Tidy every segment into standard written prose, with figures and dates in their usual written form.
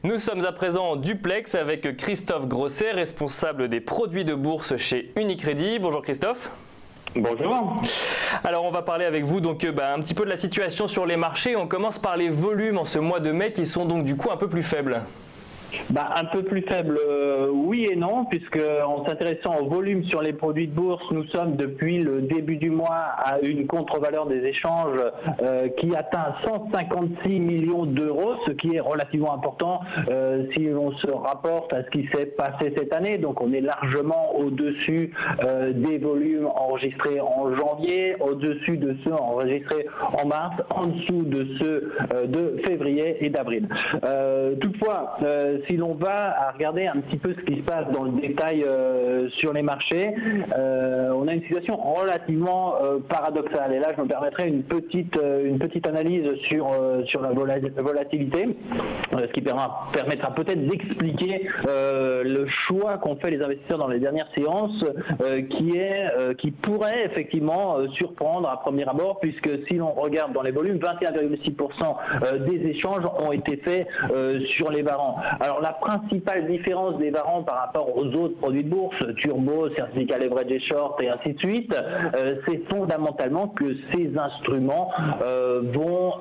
Nous sommes à présent en duplex avec Christophe Grosset, responsable des produits de bourse chez Unicredit. Bonjour Christophe. Bonjour. Alors on va parler avec vous donc un petit peu de la situation sur les marchés. On commence par les volumes en ce mois de mai qui sont donc du coup un peu plus faibles. Un peu plus faible, oui et non, puisque en s'intéressant au volume sur les produits de bourse, nous sommes depuis le début du mois à une contre-valeur des échanges qui atteint 156 millions d'euros, ce qui est relativement important si l'on se rapporte à ce qui s'est passé cette année. Donc on est largement au-dessus des volumes enregistrés en janvier, au-dessus de ceux enregistrés en mars, en dessous de ceux de février et d'avril. Toutefois, si l'on va regarder un petit peu ce qui se passe dans le détail sur les marchés, on a une situation relativement paradoxale. Et là, je me permettrai une petite analyse sur la volatilité, ce qui permettra peut-être d'expliquer le choix qu'ont fait les investisseurs dans les dernières séances, qui pourrait effectivement surprendre à premier abord, puisque si l'on regarde dans les volumes, 21,6% des échanges ont été faits sur les varants. Alors la principale différence des varants par rapport aux autres produits de bourse, turbo, certificat leverage short et ainsi de suite, c'est fondamentalement que ces instruments vont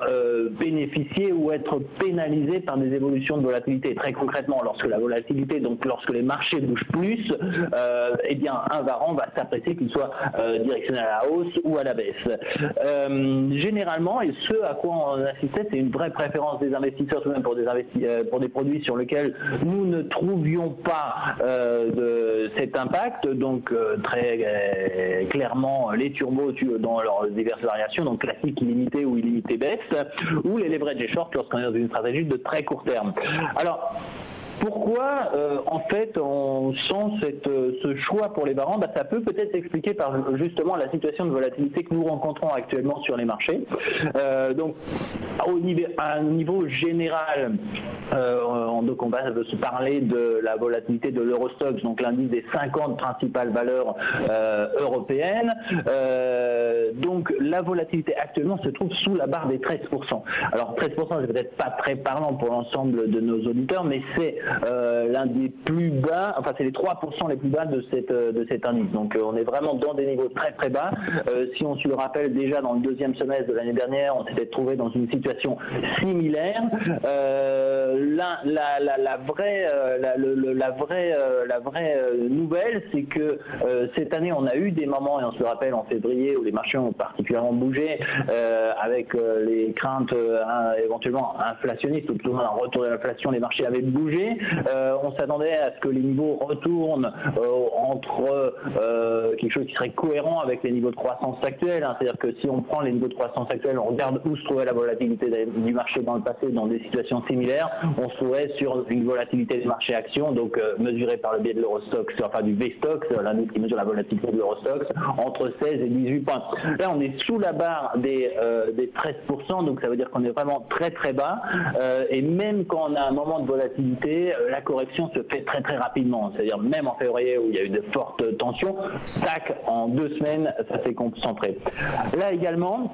bénéficier ou être pénalisés par des évolutions de volatilité. Très concrètement, lorsque la volatilité, donc lorsque les marchés bougent plus, eh bien un varant va s'apprécier qu'il soit directionnel à la hausse ou à la baisse. Généralement, et ce à quoi on assistait, c'est une vraie préférence des investisseurs tout de même pour des produits sur lesquels nous ne trouvions pas cet impact, donc très clairement les turbos dans leurs diverses variations, donc classique, illimité ou illimité baisse, ou les leverage et short lorsqu'on est dans une stratégie de très court terme. Alors, pourquoi, en fait, on sent ce choix pour les varants? Ça peut peut-être s'expliquer par justement la situation de volatilité que nous rencontrons actuellement sur les marchés. Donc, à un niveau général, donc on va se parler de la volatilité de l'Eurostoxx, donc l'indice des 50 principales valeurs européennes. Donc, la volatilité actuellement se trouve sous la barre des 13%. Alors, 13%, c'est peut-être pas très parlant pour l'ensemble de nos auditeurs, mais c'est l'un des plus bas, enfin c'est les 3% les plus bas de cet indice. Donc on est vraiment dans des niveaux très très bas. Si on se le rappelle déjà dans le deuxième semestre de l'année dernière, on s'était trouvé dans une situation similaire. La vraie nouvelle, c'est que cette année on a eu des moments, et on se le rappelle en février, où les marchés ont particulièrement bougé avec les craintes éventuellement inflationnistes, ou tout le monde a retourné à l'inflation, les marchés avaient bougé. On s'attendait à ce que les niveaux retournent entre quelque chose qui serait cohérent avec les niveaux de croissance actuels. C'est-à-dire que si on prend les niveaux de croissance actuels, on regarde où se trouvait la volatilité du marché dans le passé dans des situations similaires, on se trouvait sur une volatilité des marchés actions, donc mesurée par le biais de l'Eurostoxx, enfin du VSTOXX, l'indice qui mesure la volatilité de l'Eurostoxx, entre 16 et 18 points. Là, on est sous la barre des 13%, donc ça veut dire qu'on est vraiment très très bas. Et même quand on a un moment de volatilité, la correction se fait très très rapidement. C'est-à-dire même en février où il y a eu de fortes tensions, tac, en 2 semaines, ça s'est concentré. Là également,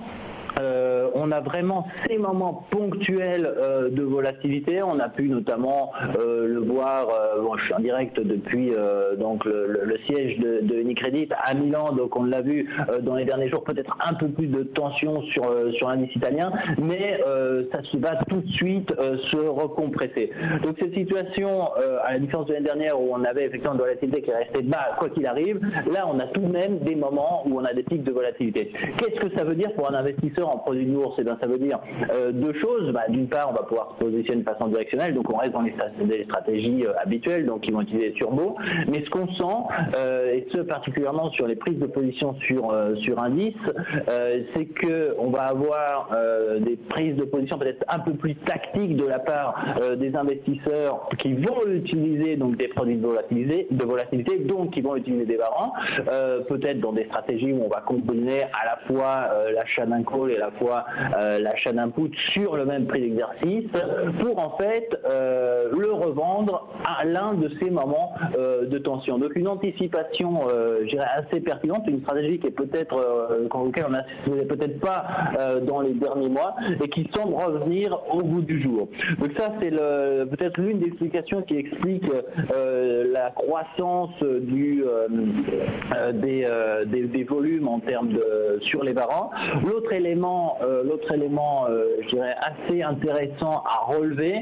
on a vraiment ces moments ponctuels de volatilité. On a pu notamment le voir, je suis en direct depuis donc le siège de Unicredit à Milan, donc on l'a vu dans les derniers jours, peut-être un peu plus de tension sur l'indice italien, mais ça se va tout de suite se recompresser. Donc cette situation, à la différence de l'année dernière où on avait effectivement une volatilité qui restait bas quoi qu'il arrive, là on a tout de même des moments où on a des pics de volatilité. Qu'est-ce que ça veut dire pour un investisseur en produits de bourse? Eh bien, ça veut dire deux choses. D'une part, on va pouvoir se positionner de façon directionnelle, donc on reste dans les stratégies habituelles, donc ils vont utiliser les turbos. Mais ce qu'on sent, et ce particulièrement sur les prises de position sur indice, c'est que on va avoir des prises de position peut-être un peu plus tactiques de la part des investisseurs qui vont utiliser donc des produits de volatilité, donc qui vont utiliser des varants, peut-être dans des stratégies où on va combiner à la fois l'achat d'un call à la fois l'achat d'input sur le même prix d'exercice pour en fait le revendre à l'un de ces moments de tension. Donc une anticipation, je dirais, assez pertinente, une stratégie qui est peut-être auquel on n'assistait peut-être pas dans les derniers mois et qui semble revenir au goût du jour. Donc ça, c'est peut-être l'une des explications qui explique la croissance des volumes en termes sur les varans. L'autre élément, je dirais, assez intéressant à relever,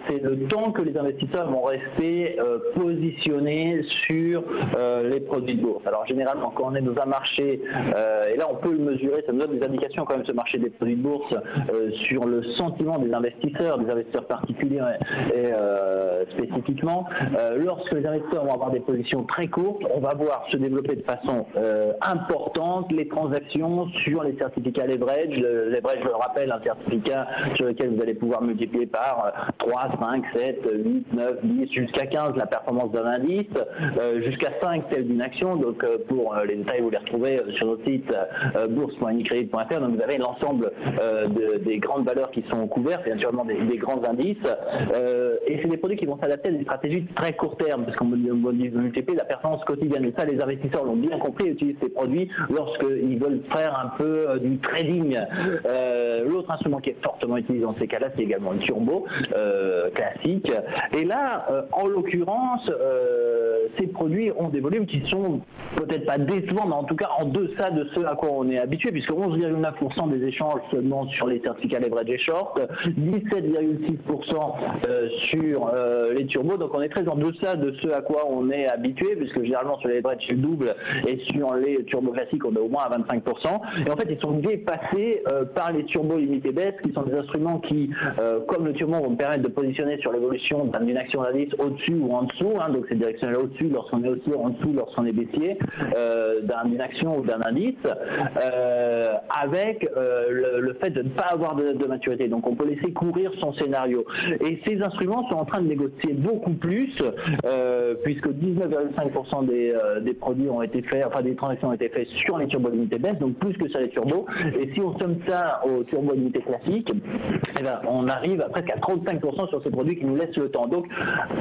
c'est le temps que les investisseurs vont rester positionnés sur les produits de bourse. Alors généralement, quand on est dans un marché, et là on peut le mesurer, ça nous donne des indications quand même, ce marché des produits de bourse, sur le sentiment des investisseurs particuliers et spécifiquement, lorsque les investisseurs vont avoir des positions très courtes, on va voir se développer de façon importante les transactions sur les certificats leverage. Leverage, je le rappelle, un certificat sur lequel vous allez pouvoir multiplier par 3, 5, 7, 8, 9, 10, jusqu'à 15 la performance d'un indice, jusqu'à 5 celle d'une action. Donc pour les détails, vous les retrouvez sur notre site bourse.unicredit.fr. Donc vous avez l'ensemble des grandes valeurs qui sont couvertes, et naturellement des grands indices. Et c'est des produits qui vont s'adapter à des stratégies de très court terme, parce qu'on multiplie la performance quotidienne. Et ça, les investisseurs l'ont bien compris et utilisent ces produits lorsqu'ils veulent faire un peu du trading. L'autre instrument qui est fortement utilisé dans ces cas-là, c'est également le turbo classique. Et là, en l'occurrence, ces produits ont des volumes qui sont peut-être pas décevants, mais en tout cas en deçà de ce à quoi on est habitué, puisque 11,9% des échanges seulement sur les certificats leverage et short, 17,6% sur les turbos. Donc on est très en deçà de ce à quoi on est habitué, puisque généralement sur les leverage c'est le double et sur les turbos classiques on est au moins à 25%. Et en fait ils sont dépassés par les turbos limités baisse, qui sont des instruments qui, comme le turbo, vont permettre de positionner sur l'évolution d'une action d'indice au-dessus ou en dessous, hein, donc c'est directionnel au-dessus lorsqu'on est haussier, en dessous lorsqu'on est baissier, d'une action ou d'un indice, avec le fait de ne pas avoir de maturité. Donc on peut laisser courir son scénario. Et ces instruments sont en train de négocier beaucoup plus, puisque 19,5% des produits ont été faits, enfin des transactions ont été faites sur les turbos limités baisse, donc plus que sur les turbos. Et si on somme ça aux turbos limités classiques, eh ben, on arrive à presque à 35% sur ces produits qui nous laissent le temps. Donc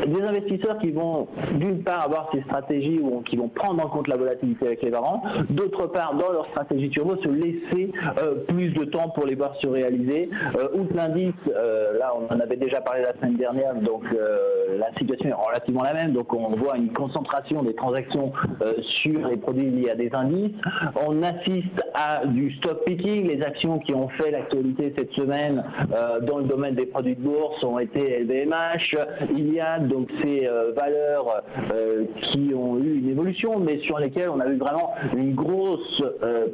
des investisseurs qui vont d'une part avoir ces stratégies qui vont prendre en compte la volatilité avec les varans, d'autre part dans leur stratégie turbo se laisser plus de temps pour les voir se réaliser. Outre l'indice, là on en avait déjà parlé la semaine dernière, donc la situation est relativement la même, donc on voit une concentration des transactions sur les produits liés à des indices. On assiste à du stock picking. Les actions qui ont fait l'actualité cette semaine dans le domaine des produits de bourse ont été LVMH, Iliad, donc ces valeurs qui ont eu une évolution, mais sur lesquelles on a eu vraiment une grosse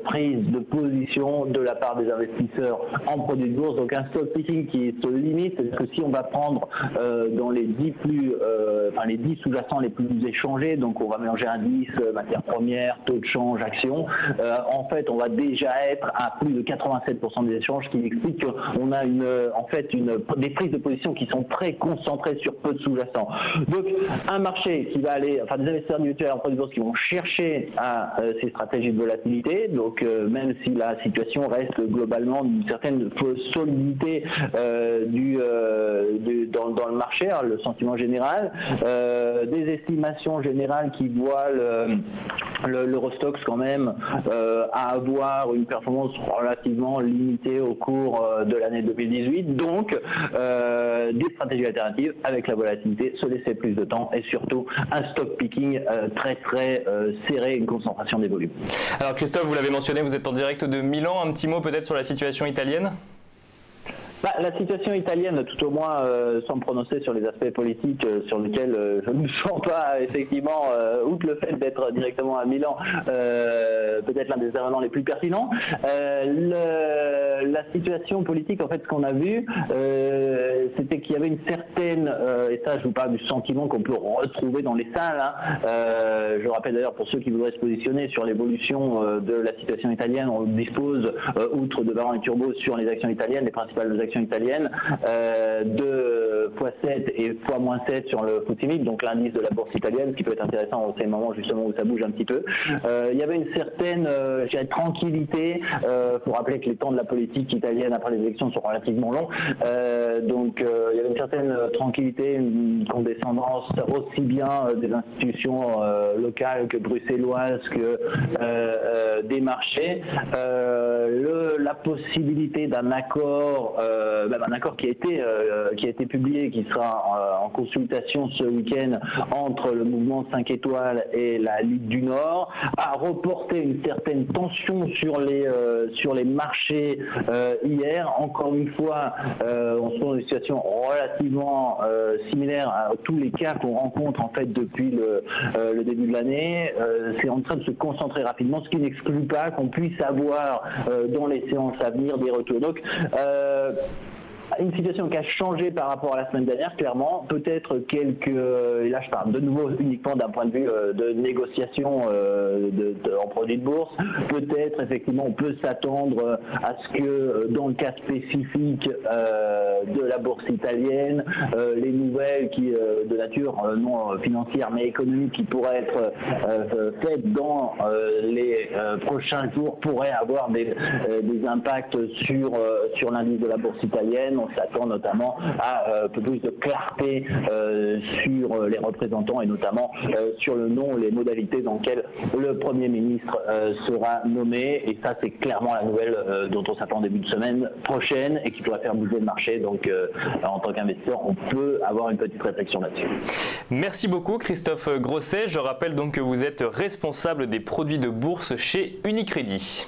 prise de position de la part des investisseurs en produits de bourse. Donc un stock picking qui se limite, c'est-à-dire que si on va prendre dans les 10 les 10 sous-jacents les plus échangés, donc on va mélanger indices, matières premières, taux de change, actions, en fait on va déjà être à plus de 87% des échanges, qui explique qu'on a des prises de position qui sont très concentrées sur peu de sous-jacents. Donc un marché qui va aller, enfin des investisseurs mutuels en produits de bourse qui vont chercher à ces stratégies de volatilité, donc même si la situation reste globalement d'une certaine solidité dans le marché, hein, le sentiment général, des estimations générales qui voient l'Eurostoxx quand même à avoir une performance relativement limitée au cours de l'année 2018, donc des stratégies alternatives avec la volatilité, se laisser plus de temps et surtout un stock picking très serré, une concentration des volumes. Alors Christophe, vous l'avez mentionné, vous êtes en direct de Milan, un petit mot peut-être sur la situation italienne ? La situation italienne, tout au moins, sans me prononcer sur les aspects politiques sur lesquels je ne me sens pas, effectivement, outre le fait d'être directement à Milan, peut-être l'un des événements les plus pertinents. La situation politique, en fait, ce qu'on a vu, c'était qu'il y avait une certaine, et ça je vous parle du sentiment qu'on peut retrouver dans les salles, hein. Je rappelle d'ailleurs pour ceux qui voudraient se positionner sur l'évolution de la situation italienne, on dispose, outre de Varans et Turbo, sur les actions italiennes, les principales actions actions italiennes, de x7 et x-7 sur le FTSE MIB, donc l'indice de la bourse italienne, ce qui peut être intéressant au ces moments justement où ça bouge un petit peu. Il y avait une certaine tranquillité. Faut rappeler que les temps de la politique italienne après les élections sont relativement longs, donc il y avait une certaine tranquillité, une condescendance aussi bien des institutions locales que bruxelloises que des marchés. La possibilité d'un accord, un accord qui a été publié, qui sera en consultation ce week-end entre le mouvement 5 étoiles et la Ligue du Nord, a reporté une certaine tension sur les marchés hier. Encore une fois, on se trouve dans une situation relativement similaire à tous les cas qu'on rencontre en fait depuis le début de l'année. C'est en train de se concentrer rapidement, ce qui n'exclut pas qu'on puisse avoir dans les séances à venir des retours. Donc, une situation qui a changé par rapport à la semaine dernière, clairement. Peut-être et là je parle de nouveau uniquement d'un point de vue de négociation en produits de bourse. Peut-être effectivement on peut s'attendre à ce que dans le cas spécifique de la bourse italienne, les nouvelles qui de nature non financière mais économique qui pourraient être faites dans les prochains jours pourraient avoir des impacts sur l'indice de la bourse italienne. On s'attend notamment à un peu plus de clarté sur les représentants et notamment sur le nom, les modalités dans lesquelles le Premier ministre sera nommé. Et ça, c'est clairement la nouvelle dont on s'attend début de semaine prochaine et qui pourrait faire bouger le marché. Donc, en tant qu'investisseur, on peut avoir une petite réflexion là-dessus. Merci beaucoup, Christophe Grosset. Je rappelle donc que vous êtes responsable des produits de bourse chez Unicredit.